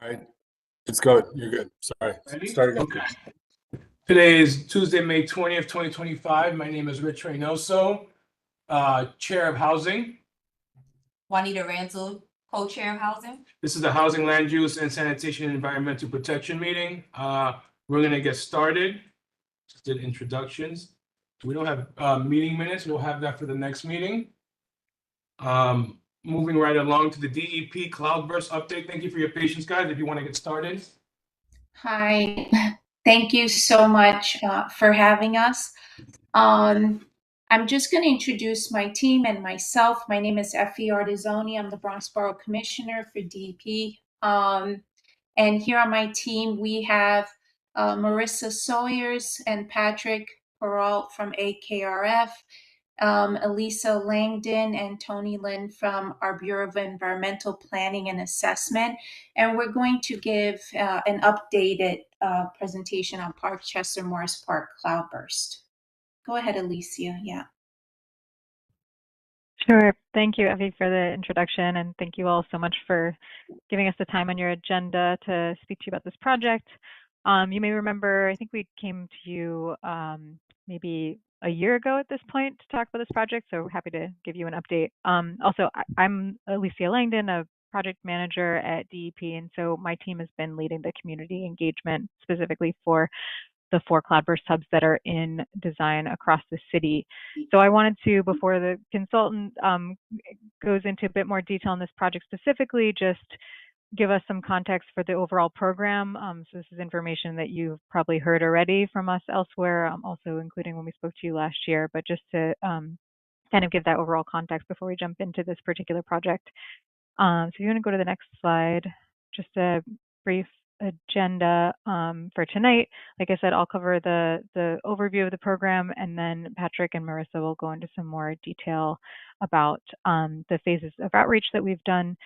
All right, let's go. You're good. Sorry. Ready? Start again. Okay. Today is Tuesday, May 20th, 2025. My name is Rich Reynoso, Chair of Housing. Juanita Ranzel, co-chair of housing. This is the Housing, Land Use, and Sanitation and Environmental Protection meeting. We're going to get started. Just did introductions. We don't have meeting minutes. We'll have that for the next meeting. Moving right along to the DEP Cloudburst update. Thank you for your patience, guys. If you want to get started. Hi, thank you so much for having us. I'm just going to introduce my team and myself. My name is Effie Artizzoni. I'm the Bronx Borough Commissioner for DEP. And here on my team, we have Marissa Sawyers and Patrick Peralt from AKRF, Elisa Langdon and Tony Lynn from our Bureau of Environmental Planning and Assessment. And we're going to give an updated presentation on Parkchester Morris Park Cloudburst. Go ahead, Alicia. Yeah. Sure. Thank you, Effie, for the introduction, and thank you all so much for giving us the time on your agenda to speak to you about this project. You may remember, I think we came to you maybe a year ago at this point to talk about this project, so happy to give you an update. Also, I'm Alicia Langdon, a project manager at DEP, and so my team has been leading the community engagement specifically for the 4 cloudburst hubs that are in design across the city. So I wanted to, before the consultant goes into a bit more detail on this project specifically, just give us some context for the overall program. So this is information that you've probably heard already from us elsewhere, also including when we spoke to you last year, but just to kind of give that overall context before we jump into this particular project. So if you want to go to the next slide, just a brief agenda for tonight. Like I said, I'll cover the overview of the program, and then Patrick and Marissa will go into some more detail about the phases of outreach that we've done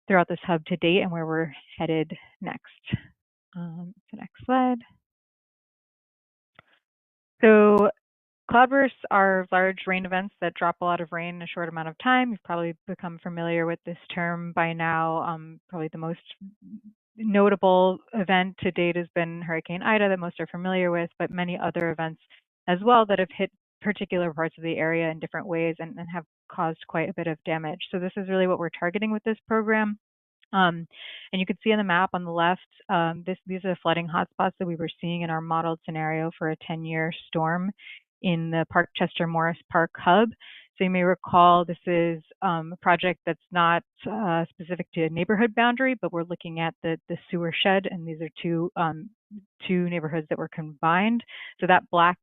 throughout this hub to date and where we're headed next. The next slide. So cloudbursts are large rain events that drop a lot of rain in a short amount of time. You've probably become familiar with this term by now. Probably the most notable event to date has been Hurricane Ida that most are familiar with, but many other events as well that have hit particular parts of the area in different ways and have caused quite a bit of damage. So this is really what we're targeting with this program. And you can see on the map on the left, these are the flooding hotspots that we were seeing in our modeled scenario for a 10-year storm in the Parkchester Morris Park hub. So you may recall this is a project that's not specific to a neighborhood boundary, but we're looking at the sewer shed, and these are two neighborhoods that were combined. So that black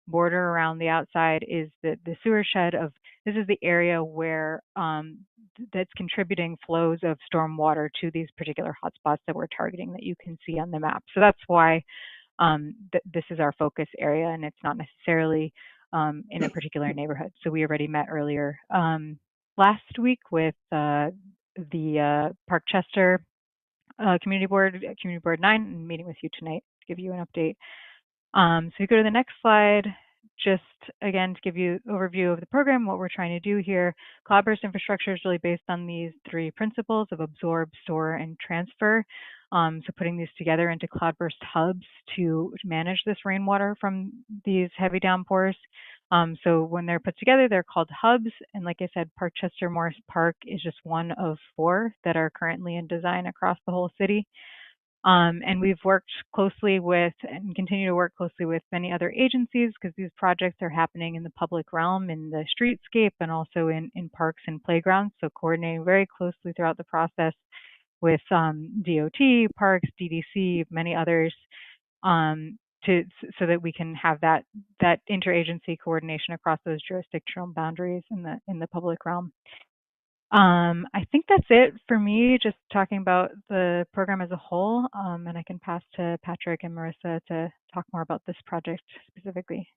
border around the outside is the sewer shed of, this is the area where that's contributing flows of storm water to these particular hotspots that we're targeting that you can see on the map. So that's why this is our focus area, and it's not necessarily in a particular neighborhood. So we already met earlier last week with the Parkchester Community Board 9, and meeting with you tonight to give you an update. So we go to the next slide. Just again to give you an overview of the program, what we're trying to do here. Cloudburst infrastructure is really based on these 3 principles of absorb, store, and transfer. So putting these together into cloudburst hubs to manage this rainwater from these heavy downpours. So when they're put together, they're called hubs. And like I said, Parkchester Morris Park is just one of 4 that are currently in design across the whole city. And we've worked closely with and continue to work closely with many other agencies because these projects are happening in the public realm, in the streetscape, and also in parks and playgrounds. So coordinating very closely throughout the process with DOT, parks, DDC, many others, so that we can have that interagency coordination across those jurisdictional boundaries in the public realm. I think that's it for me, just talking about the program as a whole, and I can pass to Patrick and Marissa to talk more about this project specifically.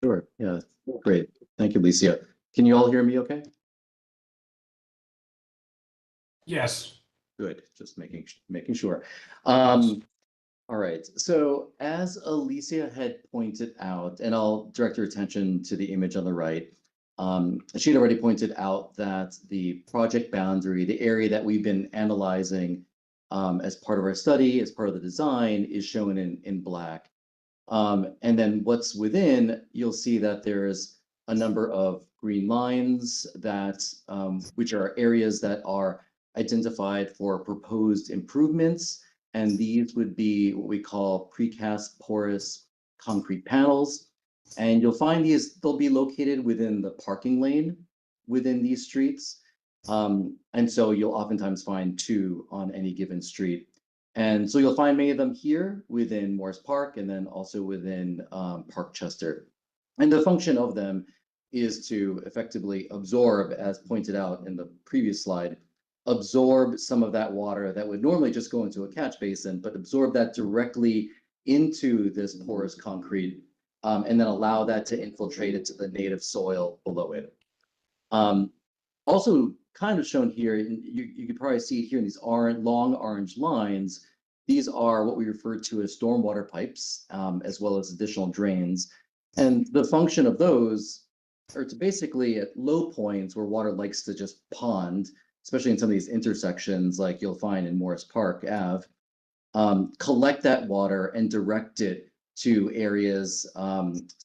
Sure. Yeah, great. Thank you, Alicia. Can you all hear me okay? Yes. Good, just making sure. All right, so as Alicia had pointed out, and I'll direct your attention to the image on the right, she'd already pointed out that the project boundary, the area that we've been analyzing, as part of our study, as part of the design, is shown in black. And then what's within, you'll see that there's a number of green lines that, which are areas that are identified for proposed improvements. And these would be what we call precast porous concrete panels. And you'll find these, they'll be located within the parking lane within these streets. And so you'll oftentimes find 2 on any given street. And so you'll find many of them here within Morris Park and then also within Park Chester. And the function of them is to effectively absorb, as pointed out in the previous slide, absorb some of that water that would normally just go into a catch basin, but absorb that directly into this porous concrete, and then allow that to infiltrate into the native soil below it. Also kind of shown here, and you can probably see it here in these long orange lines. These are what we refer to as stormwater pipes, as well as additional drains. And the function of those are to basically, at low points where water likes to just pond, especially in some of these intersections like you'll find in Morris Park Ave, collect that water and direct it to areas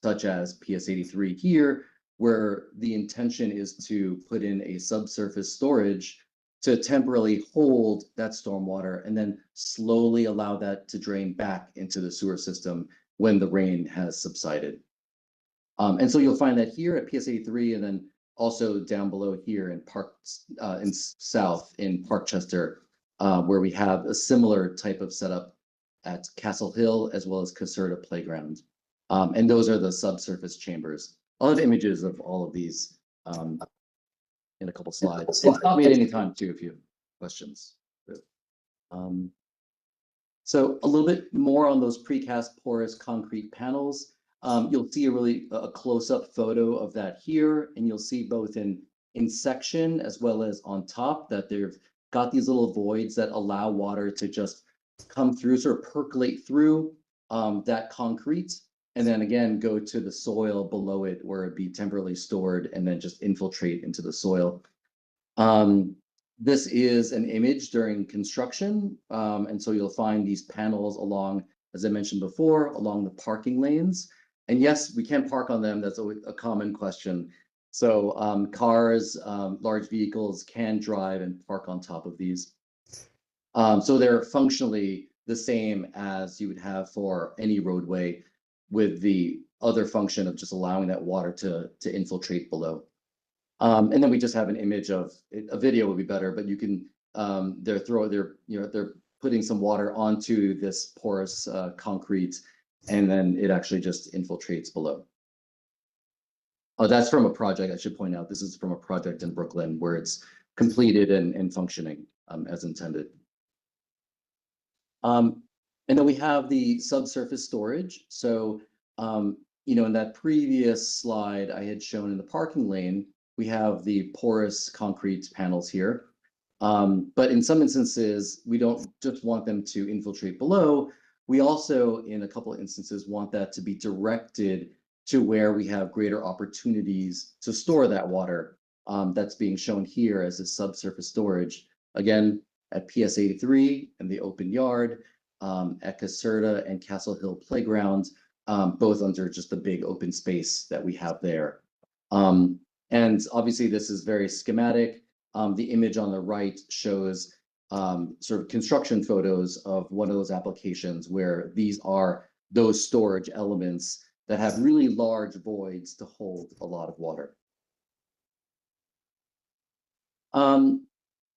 such as PS 83 here, where the intention is to put in a subsurface storage to temporarily hold that stormwater and then slowly allow that to drain back into the sewer system when the rain has subsided. And so you'll find that here at PS 83 and then also down below here in south in Park Chester, where we have a similar type of setup at Castle Hill as well as Caserta Playground. And those are the subsurface chambers. I'll have images of all of these in a couple slides. And stop me at any time too if you have questions. So a little bit more on those precast porous concrete panels. You'll see a close-up photo of that here, and you'll see both in section as well as on top that they've got these little voids that allow water to just come through, sort of percolate through that concrete, and then again go to the soil below it where it'd be temporarily stored and then just infiltrate into the soil. This is an image during construction, and so you'll find these panels along, as I mentioned before, along the parking lanes. And yes, we can park on them. That's a common question. So cars, large vehicles can drive and park on top of these. So they're functionally the same as you would have for any roadway, with the other function of just allowing that water to infiltrate below. And then we just have an image of a video would be better, but you can they're putting some water onto this porous concrete, and then it actually just infiltrates below. Oh, that's from a project. I should point out this is from a project in Brooklyn where it's completed and functioning as intended. And then we have the subsurface storage. So, in that previous slide I had shown in the parking lane, we have the porous concrete panels here. But in some instances, we don't just want them to infiltrate below. We also, in a couple of instances, want that to be directed to where we have greater opportunities to store that water. That's being shown here as a subsurface storage. Again, at PS 83 and the open yard, at Caserta and Castle Hill Playground, both under just the big open space that we have there. And obviously this is very schematic. The image on the right shows sort of construction photos of one of those applications where these are those storage elements that have really large voids to hold a lot of water.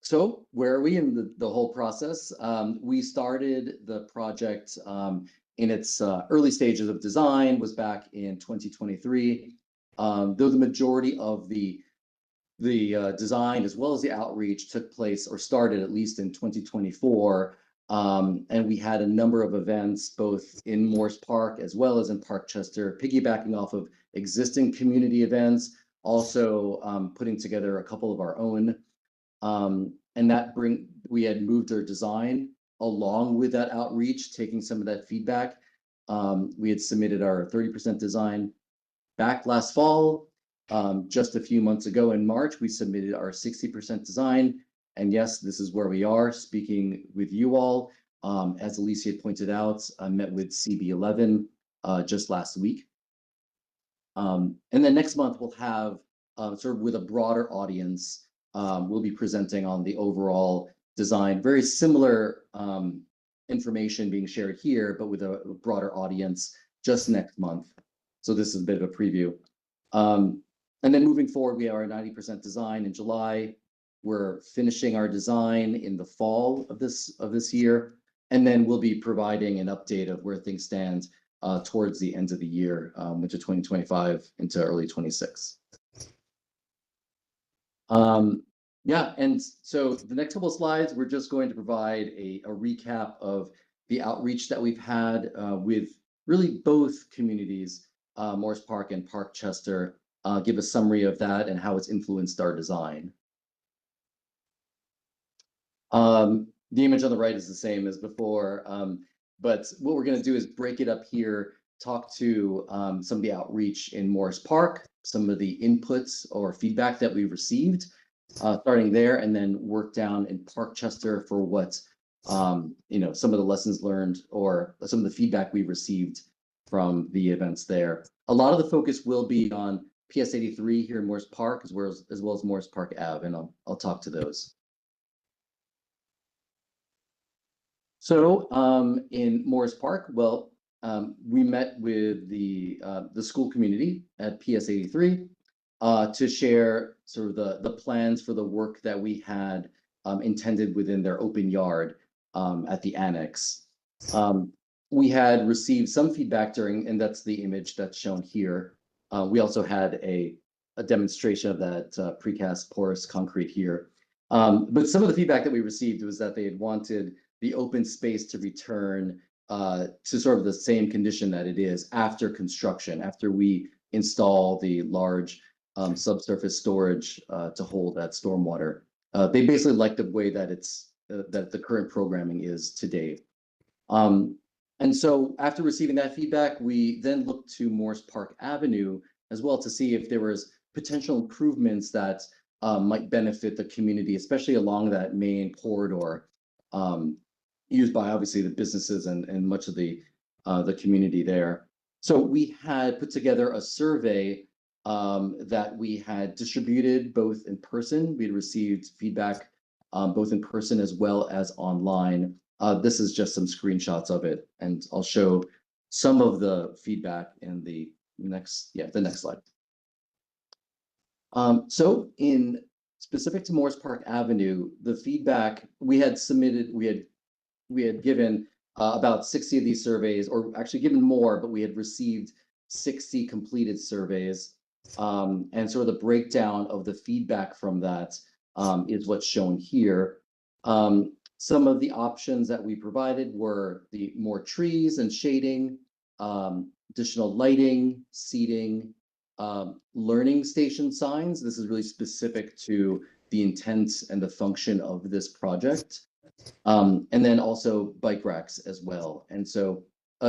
So where are we in the whole process? We started the project in its early stages of design, was back in 2023. Though the majority of the design as well as the outreach took place or started at least in 2024. And we had a number of events both in Morris Park as well as in Park Chester, piggybacking off of existing community events, also putting together a couple of our own. And we had moved our design along with that outreach, taking some of that feedback. We had submitted our 30% design back last fall. Just a few months ago in March, we submitted our 60% design, And yes, this is where we are speaking with you all. As Alicia had pointed out, I met with CB11 just last week. And then next month we'll have sort of with a broader audience, we'll be presenting on the overall design, very similar information being shared here, but with a broader audience just next month. So this is a bit of a preview. And then moving forward, we are 90% design in July. We're finishing our design in the fall of this year, and then we'll be providing an update of where things stand towards the end of the year, into 2025, into early 26. Yeah, and so the next couple of slides, we're just going to provide a recap of the outreach that we've had with really both communities, Morris Park and Park Chester, give a summary of that and how it's influenced our design. The image on the right is the same as before, but what we're going to do is break it up here, talk to some of the outreach in Morris Park, some of the inputs or feedback that we received, starting there, and then work down in Park Chester for what, you know, some of the lessons learned or some of the feedback we received from the events there. A lot of the focus will be on PS 83 here in Morris Park, as well as Morris Park Ave, and I'll talk to those. So in Morris Park, well, we met with the school community at PS 83 to share sort of the plans for the work that we had intended within their open yard at the annex. We had received some feedback during, and that's the image that's shown here. We also had a demonstration of that precast porous concrete here. But some of the feedback that we received was that they had wanted the open space to return to sort of the same condition that it is after construction, after we install the large subsurface storage to hold that stormwater. They basically like the way that it's that the current programming is today. And so after receiving that feedback, we then looked to Morris Park Avenue as well to see if there was potential improvements that might benefit the community, especially along that main corridor used by obviously the businesses and much of the community there. So we had put together a survey that we had distributed both in person. We had received feedback both in person as well as online. This is just some screenshots of it, and I'll show some of the feedback in the next slide. So in specific to Morris Park Avenue, the feedback we had submitted, we had given about 60 of these surveys, or actually given more, but we had received 60 completed surveys. And sort of the breakdown of the feedback from that is what's shown here. Some of the options that we provided were the more trees and shading, additional lighting, seating, learning station signs. This is really specific to the intent and the function of this project. And then also bike racks as well. And so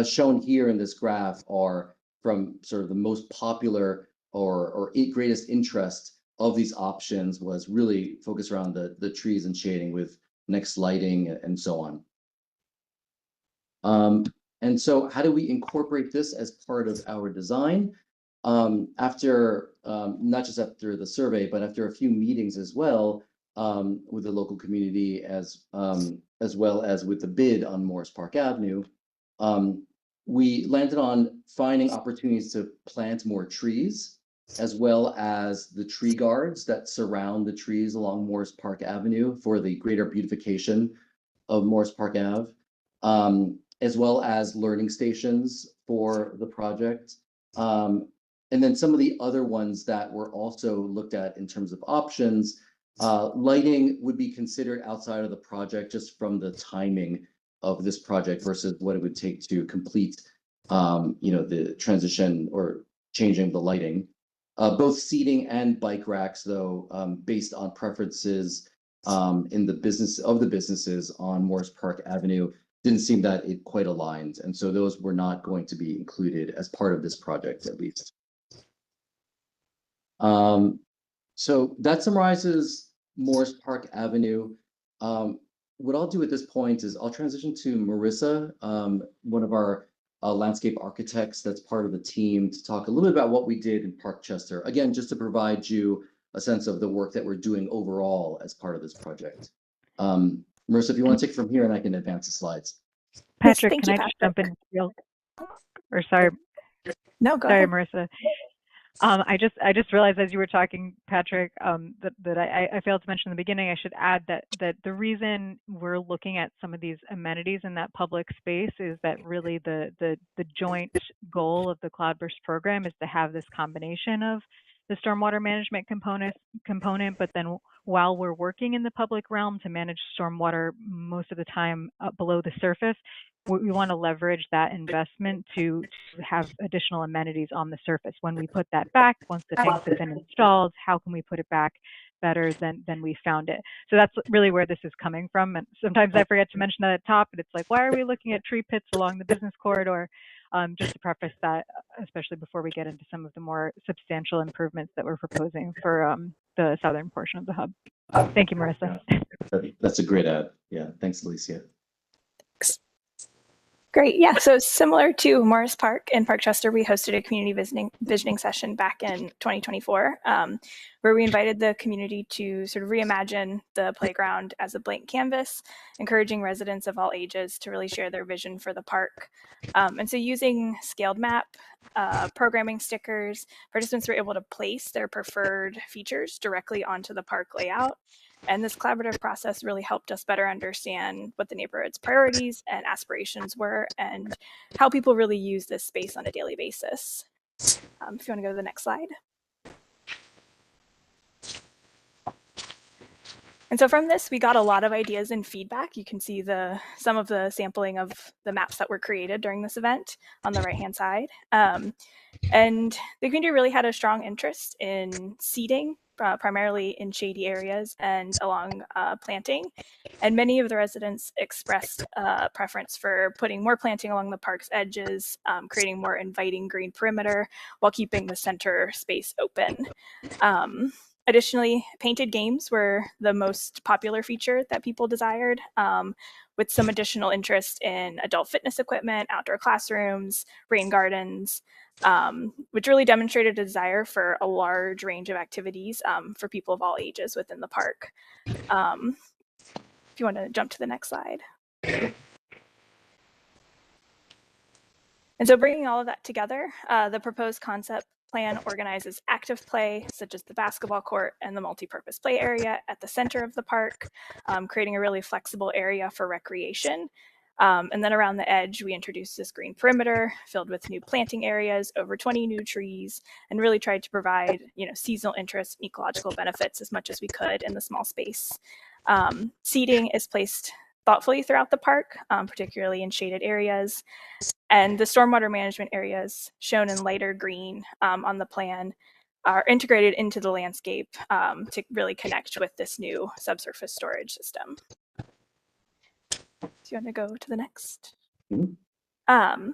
shown here in this graph are from sort of the most popular or greatest interest of these options was really focused around the trees and shading with next lighting and so on. And so how do we incorporate this as part of our design? After, not just after the survey, but after a few meetings as well with the local community as well as with the bid on Morris Park Avenue, we landed on finding opportunities to plant more trees, as well as the tree guards that surround the trees along Morris Park Avenue for the greater beautification of Morris Park Ave, as well as learning stations for the project. And then some of the other ones that were also looked at in terms of options, lighting would be considered outside of the project just from the timing of this project versus what it would take to complete, you know, the transition or changing the lighting. Both seating and bike racks, though, based on preferences in the businesses on Morris Park Avenue, didn't seem that it quite aligned. And so those were not going to be included as part of this project, at least. So that summarizes Morris Park Avenue. What I'll do at this point is I'll transition to Marissa, one of our landscape architects that's part of the team, to talk a little bit about what we did in Parkchester. Again, just to provide you a sense of the work that we're doing overall as part of this project. Marissa, if you want to take it from here, and I can advance the slides. Patrick, thank can you, I just jump in real, or sorry, No, go sorry, ahead. Marissa. I just realized as you were talking, Patrick, that I failed to mention in the beginning. I should add that the reason we're looking at some of these amenities in that public space is that really the joint goal of the Cloudburst program is to have this combination of the stormwater management component, but then while we're working in the public realm to manage stormwater most of the time below the surface, we want to leverage that investment to have additional amenities on the surface. When we put that back, once the tanks have been installed, how can we put it back better than we found it? So that's really where this is coming from. And sometimes I forget to mention that at the top, but it's like, why are we looking at tree pits along the business corridor? Just to preface that, especially before we get into some of the more substantial improvements that we're proposing for the southern portion of the hub. Thank you, Marissa. That's a great add. Yeah, thanks, Alicia. Great. Yeah. So similar to Morris Park in Parkchester, we hosted a community visioning session back in 2024, where we invited the community to sort of reimagine the playground as a blank canvas, encouraging residents of all ages to really share their vision for the park. And so using scaled map, programming stickers, participants were able to place their preferred features directly onto the park layout. And this collaborative process really helped us better understand what the neighborhood's priorities and aspirations were and how people really use this space on a daily basis. If you want to go to the next slide. And so from this, we got a lot of ideas and feedback. You can see some of the sampling of the maps that were created during this event on the right-hand side. And the community really had a strong interest in seeding, primarily in shady areas and along planting. And many of the residents expressed preference for putting more planting along the park's edges, creating more inviting green perimeter while keeping the center space open. Additionally, painted games were the most popular feature that people desired, with some additional interest in adult fitness equipment, outdoor classrooms, rain gardens, which really demonstrated a desire for a large range of activities for people of all ages within the park. If you want to jump to the next slide. And so bringing all of that together, the proposed concept plan organizes active play, such as the basketball court and the multi-purpose play area at the center of the park, creating a really flexible area for recreation. And then around the edge, we introduced this green perimeter filled with new planting areas, over 20 new trees, and really tried to provide, seasonal interest and ecological benefits as much as we could in the small space. Seating is placed thoughtfully throughout the park, particularly in shaded areas. And the stormwater management areas shown in lighter green on the plan are integrated into the landscape to really connect with this new subsurface storage system. Do you want to go to the next? Mm-hmm.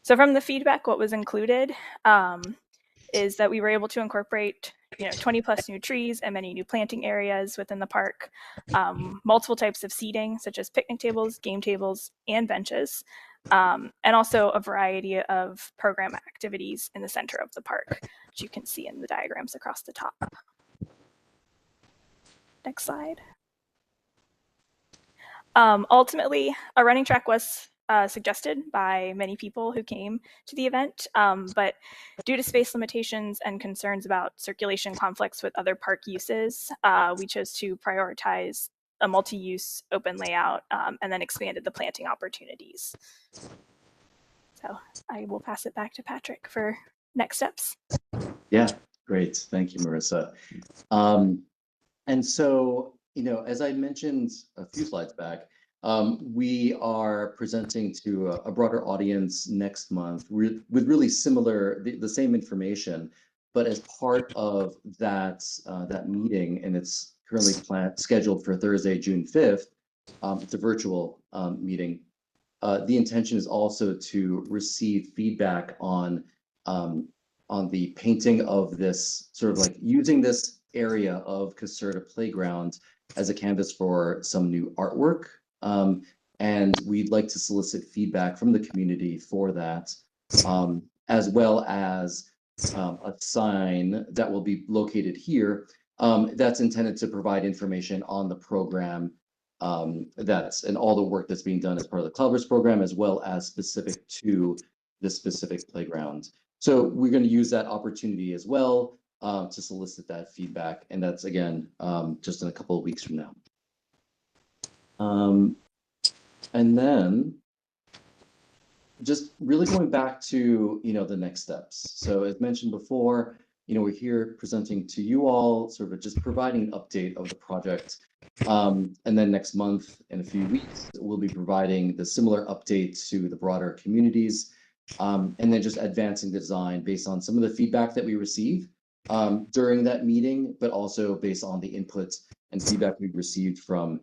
So from the feedback, what was included is that we were able to incorporate 20 plus new trees and many new planting areas within the park, multiple types of seating, such as picnic tables, game tables, and benches, and also a variety of program activities in the center of the park, which you can see in the diagrams across the top. Next slide. Ultimately, a running track was suggested by many people who came to the event, but due to space limitations and concerns about circulation conflicts with other park uses, we chose to prioritize a multi-use open layout and then expanded the planting opportunities. So I will pass it back to Patrick for next steps. Yeah, great. Thank you, Marissa. And so, as I mentioned a few slides back, we are presenting to a broader audience next month with really similar, the same information, but as part of that meeting, and it's currently scheduled for Thursday, June 5th. It's a virtual meeting. The intention is also to receive feedback on the painting of this, sort of like using this area of Caserta Playground as a canvas for some new artwork. And we'd like to solicit feedback from the community for that, as well as a sign that will be located here that's intended to provide information on the program and all the work that's being done as part of the Cloudburst program, as well as specific to this specific playground. So we're going to use that opportunity as well to solicit that feedback. And that's, again, just in a couple of weeks from now. And then just really going back to, the next steps. So as mentioned before, we're here presenting to you all, sort of just providing an update of the project. And then next month, in a few weeks, we'll be providing the similar update to the broader communities. And then just advancing the design based on some of the feedback that we receive during that meeting, but also based on the input and feedback we've received from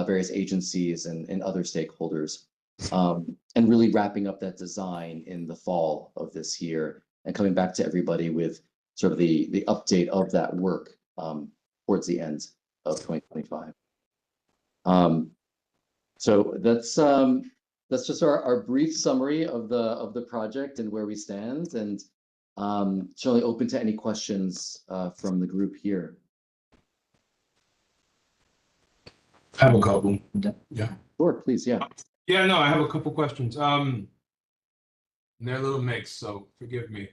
various agencies and other stakeholders. And really wrapping up that design in the fall of this year and coming back to everybody with sort of the update of that work towards the end of 2025. So that's just our brief summary of the project and where we stand, and certainly open to any questions from the group here. I have a couple. Yeah. Sure, please, yeah. Yeah, no, I have a couple questions. They're a little mixed, so forgive me.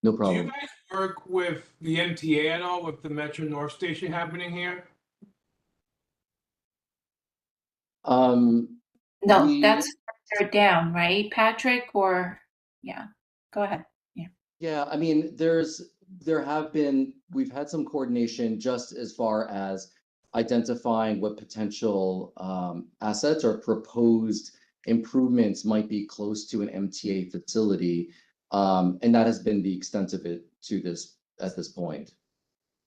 No Do problem. you guys work with the MTA at all, with the Metro North Station happening here? No, that's further down, right, Patrick? Or, yeah, go ahead. Yeah, I mean, we've had some coordination just as far as identifying what potential assets or proposed improvements might be close to an MTA facility. And that has been the extent of it at this point.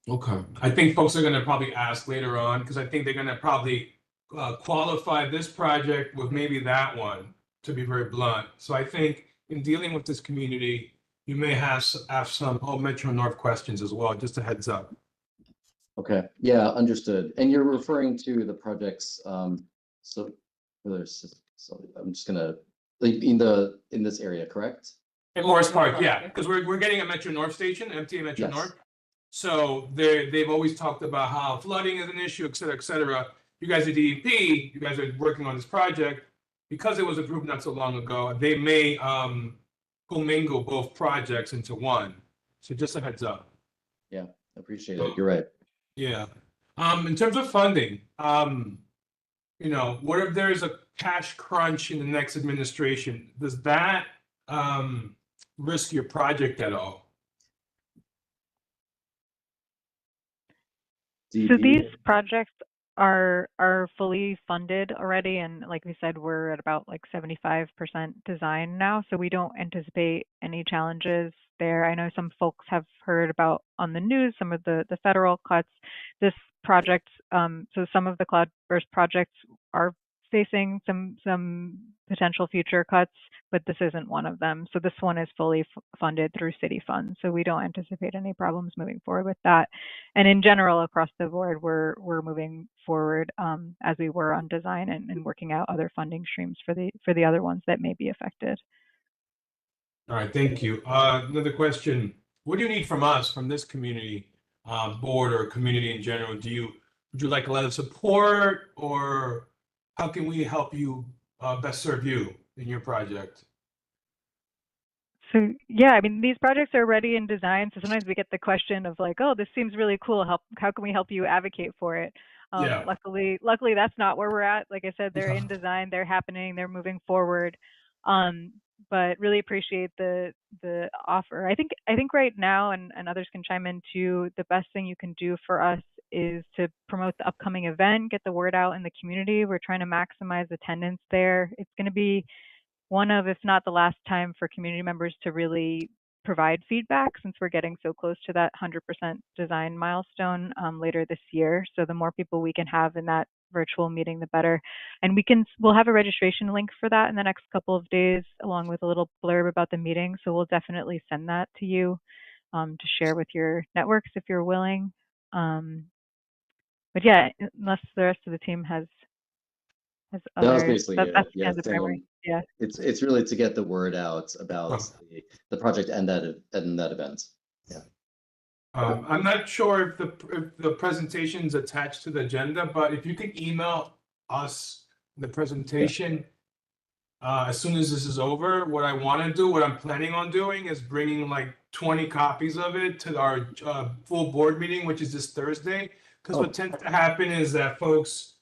Okay. I think folks are gonna probably ask later on, because I think they're gonna probably qualify this project with maybe that one, to be very blunt. So I think in dealing with this community, you may have some Metro North questions as well, just a heads up. Okay, yeah, understood. And you're referring to the projects, so I'm just gonna, like, in this area, correct? In Morris Park, yeah, because we're getting a Metro North station, MTA Metro Yes. North. So they've always talked about how flooding is an issue, et cetera, et cetera. You guys are DEP, you guys are working on this project. Because it was approved not so long ago, they may commingle both projects into one. So just a heads up. Yeah, appreciate it. You're right. Yeah. In terms of funding, what if there's a cash crunch in the next administration? Does that risk your project at all? So these projects are fully funded already, and like we said, we're at about like 75% design now, so we don't anticipate any challenges there. I know some folks have heard about on the news some of the federal cuts. This project, so some of the Cloudburst projects are facing some potential future cuts, but this isn't one of them. So this one is fully funded through city funds. So we don't anticipate any problems moving forward with that. And in general, across the board, we're moving forward as we were on design and working out other funding streams for the other ones that may be affected. All right, thank you. Another question: what do you need from us, from this community board or community in general? Would you like a lot of support, or how can we help you best serve you in your project? So yeah, I mean, these projects are ready in design. So sometimes we get the question of like, oh, this seems really cool. How can we help you advocate for it? Yeah. Luckily, that's not where we're at. Like I said, they're in design, they're happening, they're moving forward. But really appreciate the offer. I think right now, and others can chime in too, the best thing you can do for us is to promote the upcoming event, get the word out in the community. We're trying to maximize attendance there. It's going to be one of, if not the last time, for community members to really provide feedback, since we're getting so close to that 100% design milestone later this year. So the more people we can have in that virtual meeting, the better. And we'll have a registration link for that in the next couple of days, along with a little blurb about the meeting. So we'll definitely send that to you to share with your networks if you're willing. But yeah, unless the rest of the team has That was others, basically that's it. Yeah, kind of the priority. Yeah. it's really to get the word out about the project and that event. Yeah. I'm not sure if the presentation's attached to the agenda, but if you could email us the presentation as soon as this is over, what I want to do, what I'm planning on doing is bringing like 20 copies of it to our full board meeting, which is this Thursday. Because what tends to happen is that folks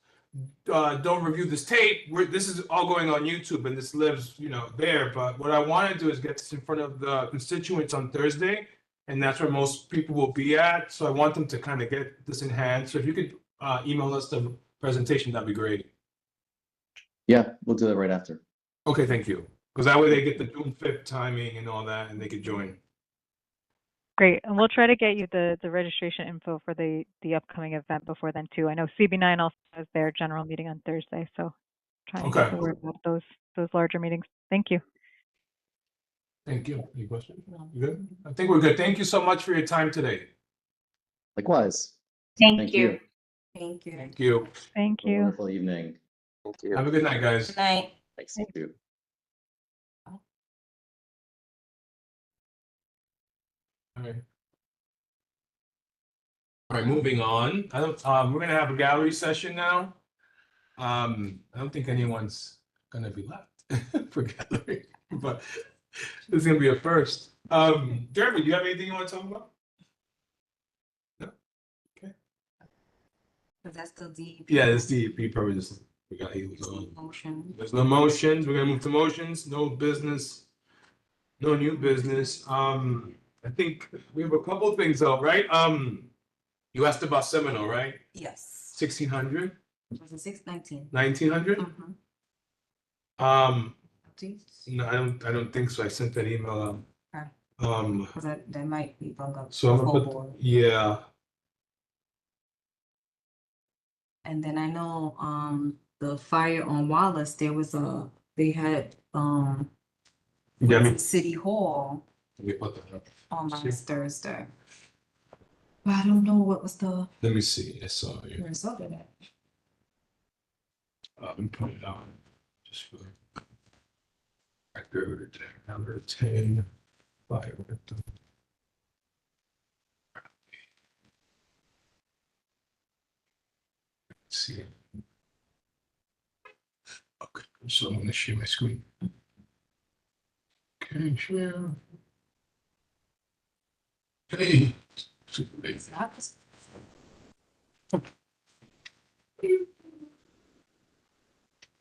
don't review this tape. This is all going on YouTube and this lives, there. But what I want to do is get this in front of the constituents on Thursday, and that's where most people will be at. So I want them to kind of get this in hand. So if you could email us the presentation, that'd be great. Yeah, we'll do that right after. Okay, thank you. Because that way they get the June 5th timing and all that, and they could join. Great, and we'll try to get you the registration info for the upcoming event before then too. I know CB9 also has their general meeting on Thursday, so try and get the word about those larger meetings. Thank you. Thank you. Any questions? You good? I think we're good. Thank you so much for your time today. Likewise. Thank you. Thank you. Thank you. Thank Have a you. wonderful evening. Thank you. Have a good night, guys. Good night. Thanks. Thanks. You. All right. All right, moving on. We're gonna have a gallery session now. I don't think anyone's gonna be left for gallery, but this is gonna be a first. Jeremy, do you have anything you want to talk about? No? Okay. Cause that's still deep. Yeah, it's DEP purposes. We got Motion. There's no motions. We're gonna move to motions. No business. No new business. I think we have a couple of things though, right? You asked about Seminole, right? Yes. 1600, Was it 619? 1900? Mm-hmm. No, I don't think so. I sent that email Okay. out. Cause that might be bung up. So I'm full gonna put, board. yeah, And then I know, the fire on Wallace, they had, yeah, let City Hall me put that up. on last Thursday. But I don't know what was the Let me see. I saw you. result of that. Let me put it on. Just for record, number 10, fire victim. Let's see. Okay, so I'm gonna share my screen. Okay, share. Hey. It's not the-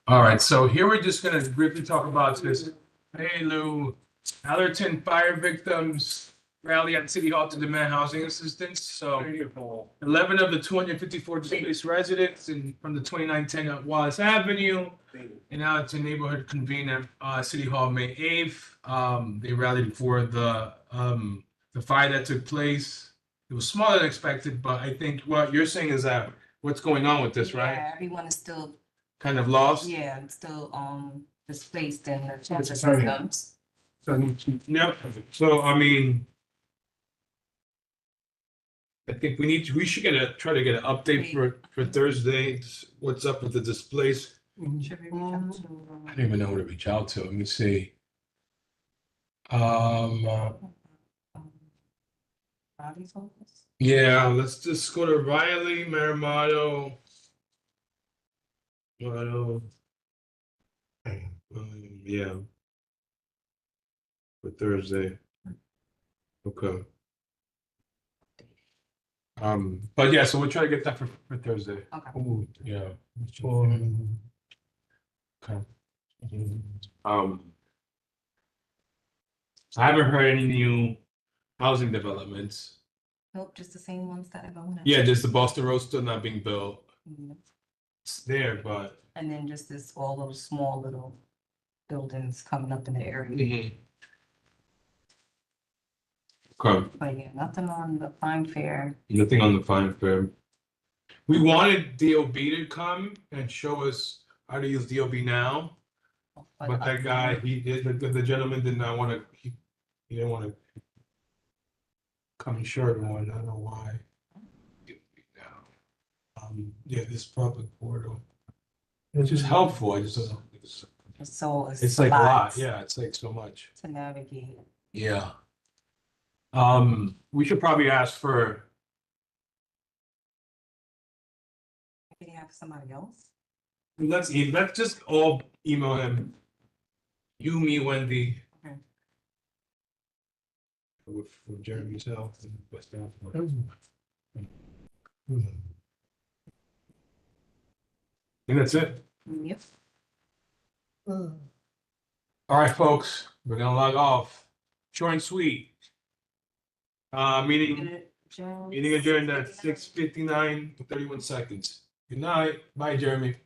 All right, so here we're just gonna briefly talk about this. Hey Lou, Allerton fire victims rally at City Hall to demand housing assistance. So 11 of the 254 displaced residents from the 2910 at Wallace Avenue in Allerton neighborhood convened at City Hall May 8th. They rallied for the fire that took place. It was smaller than expected, but I think what you're saying is that what's going on with this, right? Yeah, everyone is still, Kind of lost. yeah, it's still, displaced in the It's transit funny. systems. Yep. So I mean, I think we should try to get an update for Thursday. What's up with the displays? Should we reach out to, I don't even know who to reach out to. Let me see. Bobby's office? Yeah, let's just go to Riley Maramato. Yeah. For Thursday. Okay. But yeah, so we'll try to get that for Thursday. Okay. Oh, yeah. Okay. I haven't heard any new housing developments. Nope, just the same ones that are going up. Yeah, just the Boston Road still not being built. Mhm. It's there, but. And then just all those small little buildings coming up in the area. Mm-hmm. Okay. But yeah, nothing on the Fine Fair. Nothing on the fine fair. We wanted DOB to come and show us how to use DOB now, but that guy, the gentleman did not want to, he didn't want to come and show everyone. I don't know why. Yeah, this public portal. Which is helpful. I just don't know. So It's like a lot. Yeah, it's like so much. to navigate. Yeah. We should probably ask for, Can you have somebody else? let's just all email him. You, me, Wendy. Okay. With Jeremy's help and what's that? And that's it. Yep. All right, folks, we're gonna log off. Short and sweet. Meeting adjourned at 6:59 31 seconds. Good night. Bye, Jeremy.